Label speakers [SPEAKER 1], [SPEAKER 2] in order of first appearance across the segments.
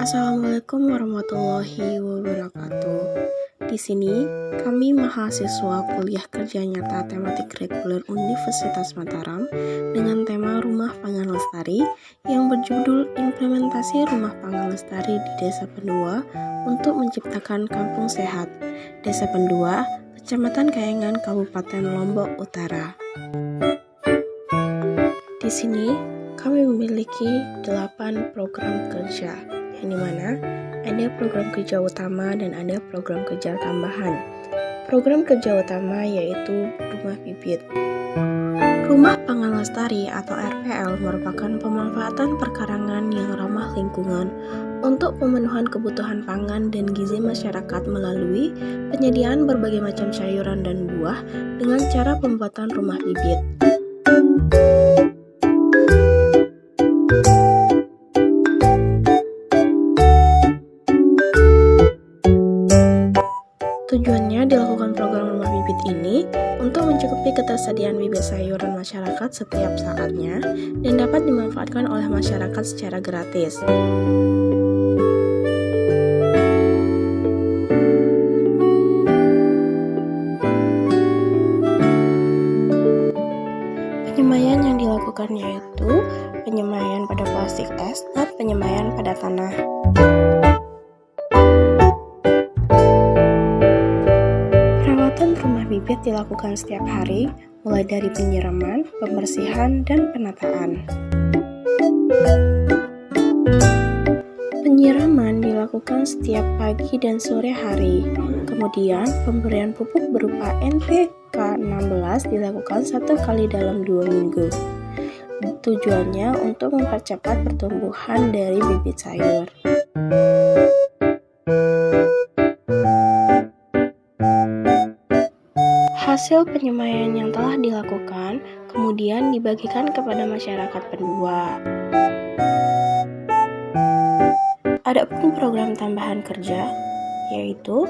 [SPEAKER 1] Assalamualaikum warahmatullahi wabarakatuh. Di sini kami mahasiswa kuliah kerja nyata tematik reguler Universitas Mataram dengan tema Rumah Pangan Lestari yang berjudul Implementasi Rumah Pangan Lestari di Desa Pendua untuk menciptakan kampung sehat. Desa Pendua, Kecamatan Kayangan, Kabupaten Lombok Utara. Di sini kami memiliki 8 program kerja, yang dimana ada program kerja utama dan ada program kerja tambahan. Program kerja utama yaitu Rumah Bibit. Rumah Pangan Lestari atau RPL merupakan pemanfaatan perkarangan yang ramah lingkungan untuk pemenuhan kebutuhan pangan dan gizi masyarakat melalui penyediaan berbagai macam sayuran dan buah dengan cara pembuatan rumah bibit. Tujuannya dilakukan program rumah bibit ini untuk mencukupi ketersediaan bibit sayuran masyarakat setiap saatnya dan dapat dimanfaatkan oleh masyarakat secara gratis. Penyemaian yang dilakukan yaitu penyemaian pada plastik es dan penyemaian pada tanah. Rumah bibit dilakukan setiap hari, mulai dari penyiraman, pembersihan, dan penataan. Penyiraman dilakukan setiap pagi dan sore hari. Kemudian, pemberian pupuk berupa NPK16 dilakukan 1 kali dalam 2 minggu. Tujuannya untuk mempercepat pertumbuhan dari bibit sayur. Hasil penyemaian yang telah dilakukan kemudian dibagikan kepada masyarakat Pendua. Adapun program tambahan kerja, yaitu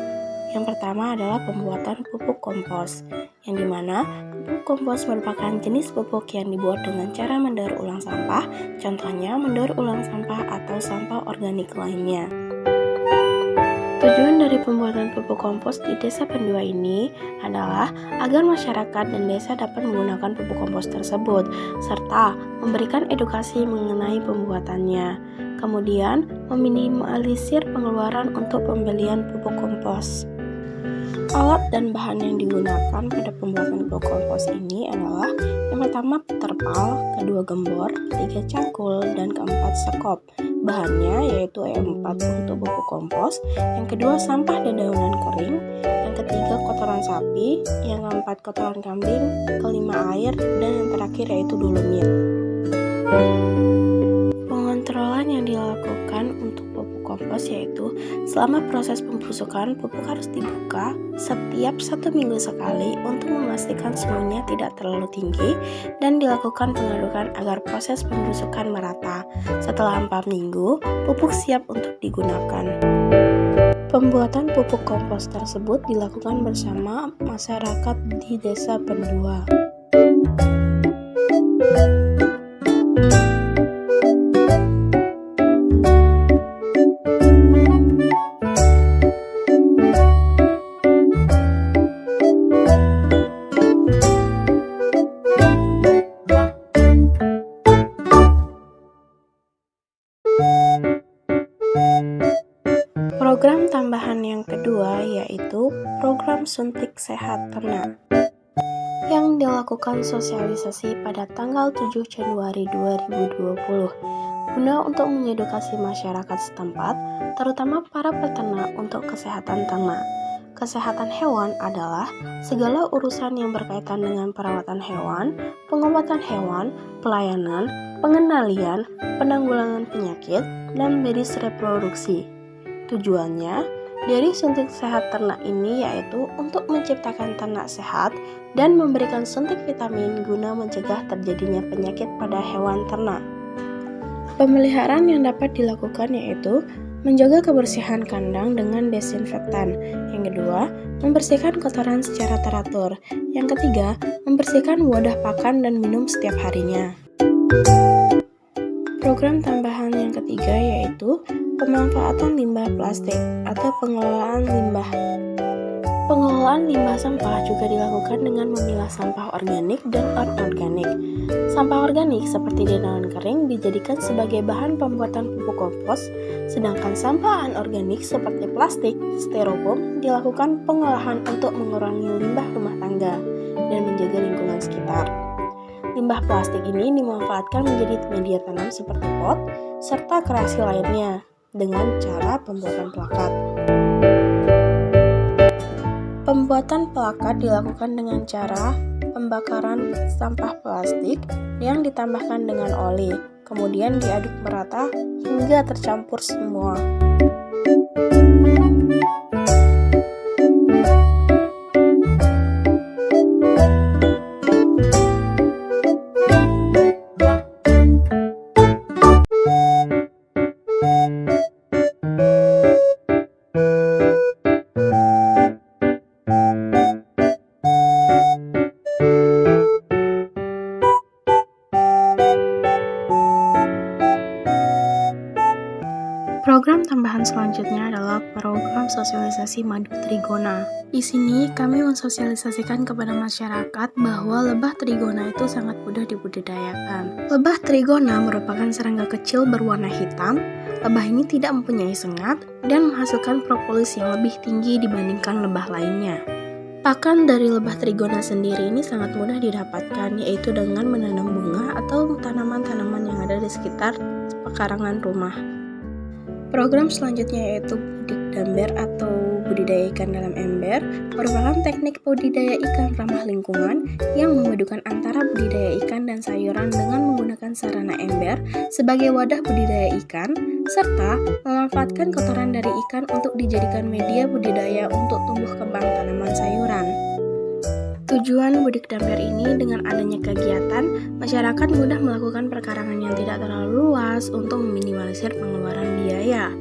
[SPEAKER 1] yang pertama adalah pembuatan pupuk kompos, yang dimana pupuk kompos merupakan jenis pupuk yang dibuat dengan cara mendaur ulang sampah, contohnya mendaur ulang sampah atau sampah organik lainnya. Tujuan dari pembuatan pupuk kompos di Desa Pendua ini adalah agar masyarakat dan desa dapat menggunakan pupuk kompos tersebut, serta memberikan edukasi mengenai pembuatannya. Kemudian, meminimalisir pengeluaran untuk pembelian pupuk kompos. Alat dan bahan yang digunakan pada pembuatan pupuk kompos ini adalah yang pertama terpal, kedua gembor, ketiga cangkul, dan keempat sekop. Bahannya yaitu E4 untuk pupuk kompos, yang kedua sampah dedaunan kering, yang ketiga kotoran sapi, yang keempat kotoran kambing, kelima air, dan yang terakhir yaitu dolomit. Pengontrolan yang dilakukan untuk pupuk kompos yaitu selama proses pembusukan, pupuk harus dibuka setiap 1 minggu sekali untuk memastikan suhunya tidak terlalu tinggi dan dilakukan pengadukan agar proses pembusukan merata. Setelah 4 minggu, pupuk siap untuk digunakan. Pembuatan pupuk kompos tersebut dilakukan bersama masyarakat di Desa Pendua. Program tambahan yang kedua yaitu program suntik sehat ternak yang dilakukan sosialisasi pada tanggal 7 Januari 2020 guna untuk mengedukasi masyarakat setempat, terutama para peternak untuk kesehatan ternak. Kesehatan hewan adalah segala urusan yang berkaitan dengan perawatan hewan, pengobatan hewan, pelayanan, pengendalian, penanggulangan penyakit, dan medis reproduksi. Tujuannya dari suntik sehat ternak ini yaitu untuk menciptakan ternak sehat dan memberikan suntik vitamin guna mencegah terjadinya penyakit pada hewan ternak. Pemeliharaan yang dapat dilakukan yaitu menjaga kebersihan kandang dengan desinfektan. Yang kedua, membersihkan kotoran secara teratur. Yang ketiga, membersihkan wadah pakan dan minum setiap harinya. Program tambahan yang ketiga yaitu pemanfaatan limbah plastik atau pengelolaan limbah. Pengelolaan limbah sampah juga dilakukan dengan memilah sampah organik dan anorganik. Sampah organik seperti dedaunan kering dijadikan sebagai bahan pembuatan pupuk kompos, sedangkan sampah anorganik seperti plastik, styrofoam dilakukan pengolahan untuk mengurangi limbah rumah tangga dan menjaga lingkungan sekitar. Limbah plastik ini dimanfaatkan menjadi media tanam seperti pot, serta kreasi lainnya dengan cara pembuatan plakat. Pembuatan plakat dilakukan dengan cara pembakaran sampah plastik yang ditambahkan dengan oli, kemudian diaduk merata hingga tercampur semua. Program tambahan selanjutnya adalah program sosialisasi madu trigona. Di sini kami mensosialisasikan kepada masyarakat bahwa lebah trigona itu sangat mudah dibudidayakan. Lebah trigona merupakan serangga kecil berwarna hitam. Lebah ini tidak mempunyai sengat dan menghasilkan propolis yang lebih tinggi dibandingkan lebah lainnya. Pakan dari lebah trigona sendiri ini sangat mudah didapatkan, yaitu dengan menanam bunga atau tanaman-tanaman yang ada di sekitar pekarangan rumah. Program selanjutnya yaitu budik damber atau budidaya ikan dalam ember, merupakan teknik budidaya ikan ramah lingkungan yang memadukan antara budidaya ikan dan sayuran dengan menggunakan sarana ember sebagai wadah budidaya ikan, serta memanfaatkan kotoran dari ikan untuk dijadikan media budidaya untuk tumbuh kembang tanaman sayuran. Tujuan budik damber ini dengan adanya kegiatan, masyarakat mudah melakukan perkarangan yang tidak terlalu luas untuk meminimalisir pengeluaran biaya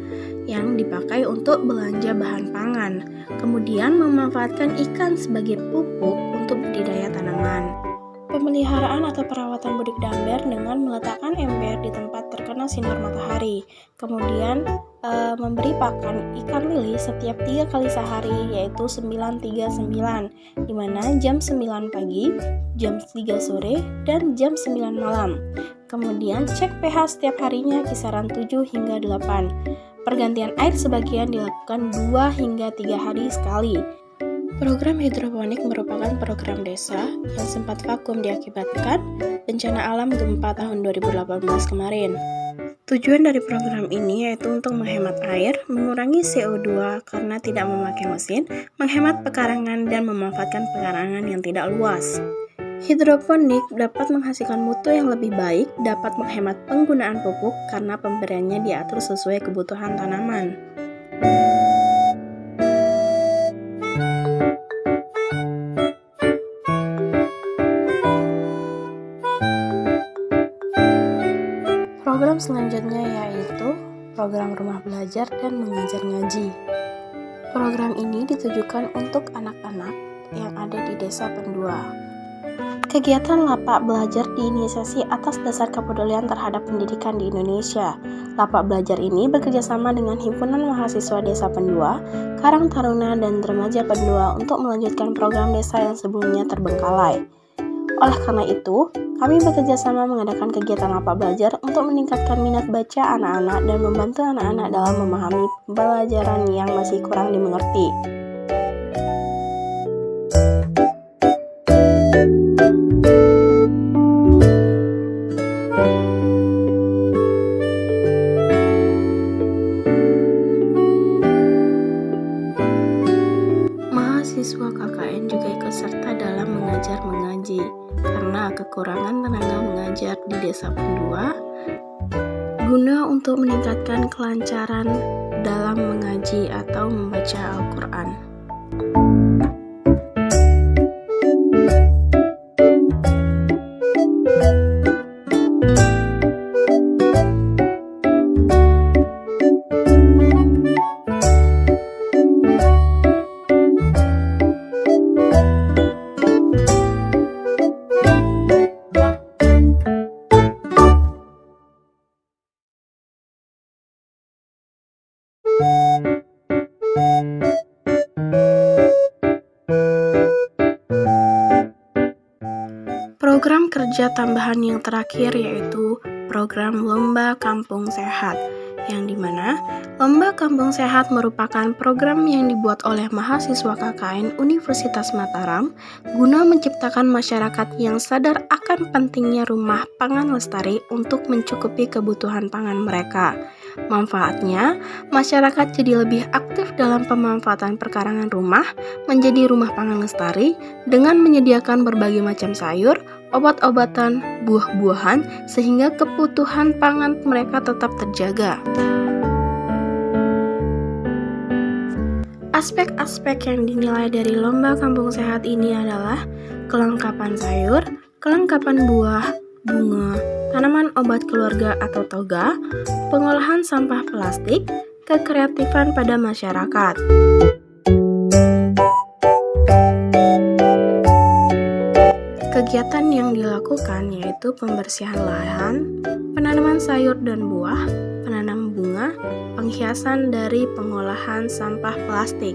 [SPEAKER 1] yang dipakai untuk belanja bahan pangan, kemudian memanfaatkan ikan sebagai pupuk untuk budidaya tanaman. Pemeliharaan atau perawatan budik damber dengan meletakkan ember di tempat terkena sinar matahari, kemudian memberi pakan ikan lili setiap 3 kali sehari, yaitu 9-3-9, di mana jam 9 pagi, jam 3 sore, dan jam 9 malam. Kemudian cek pH setiap harinya kisaran 7 hingga 8. Pergantian air sebagian dilakukan 2 hingga 3 hari sekali. Program hidroponik merupakan program desa yang sempat vakum diakibatkan bencana alam gempa tahun 2018 kemarin. Tujuan dari program ini yaitu untuk menghemat air, mengurangi CO2 karena tidak memakai mesin, menghemat pekarangan, dan memanfaatkan pekarangan yang tidak luas. Hidroponik dapat menghasilkan mutu yang lebih baik, dapat menghemat penggunaan pupuk karena pemberiannya diatur sesuai kebutuhan tanaman. Program selanjutnya yaitu program rumah belajar dan mengajar ngaji. Program ini ditujukan untuk anak-anak yang ada di Desa Pendua. Kegiatan lapak belajar diinisiasi atas dasar kepedulian terhadap pendidikan di Indonesia. Lapak belajar ini bekerjasama dengan Himpunan Mahasiswa Desa Pendua, Karang Taruna, dan Remaja Pendua untuk melanjutkan program desa yang sebelumnya terbengkalai. Oleh karena itu, kami bekerjasama mengadakan kegiatan lapak belajar untuk meningkatkan minat baca anak-anak dan membantu anak-anak dalam memahami pembelajaran yang masih kurang dimengerti. Mahasiswa KKN juga ikut serta dalam mengajar mengaji karena kekurangan tenaga mengajar di Desa Pendua guna untuk meningkatkan kelancaran dalam mengaji atau membaca Al-Quran. kerja tambahan yang terakhir yaitu program Lomba Kampung Sehat, yang dimana Lomba Kampung Sehat merupakan program yang dibuat oleh mahasiswa KKN Universitas Mataram guna menciptakan masyarakat yang sadar akan pentingnya rumah pangan lestari untuk mencukupi kebutuhan pangan mereka. Manfaatnya, masyarakat jadi lebih aktif dalam pemanfaatan perkarangan rumah menjadi rumah pangan lestari dengan menyediakan berbagai macam sayur, obat-obatan, buah-buahan, sehingga kebutuhan pangan mereka tetap terjaga. Aspek-aspek yang dinilai dari Lomba Kampung Sehat ini adalah kelengkapan sayur, kelengkapan buah, bunga, tanaman obat keluarga atau toga, pengolahan sampah plastik, kekreatifan pada masyarakat. Kegiatan yang dilakukan yaitu pembersihan lahan, penanaman sayur dan buah, penanam bunga, penghiasan dari pengolahan sampah plastik.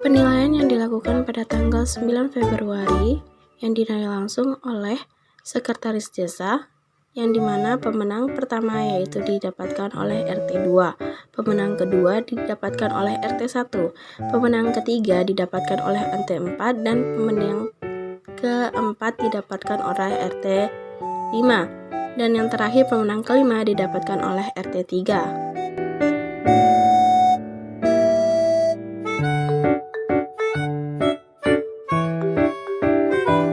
[SPEAKER 1] Penilaian yang dilakukan pada tanggal 9 Februari yang dinilai langsung oleh Sekretaris Desa, yang dimana pemenang pertama yaitu didapatkan oleh RT 2, pemenang kedua didapatkan oleh RT 1, pemenang ketiga didapatkan oleh RT 4, dan pemenang keempat didapatkan oleh RT 5, dan yang terakhir pemenang kelima didapatkan oleh RT 3.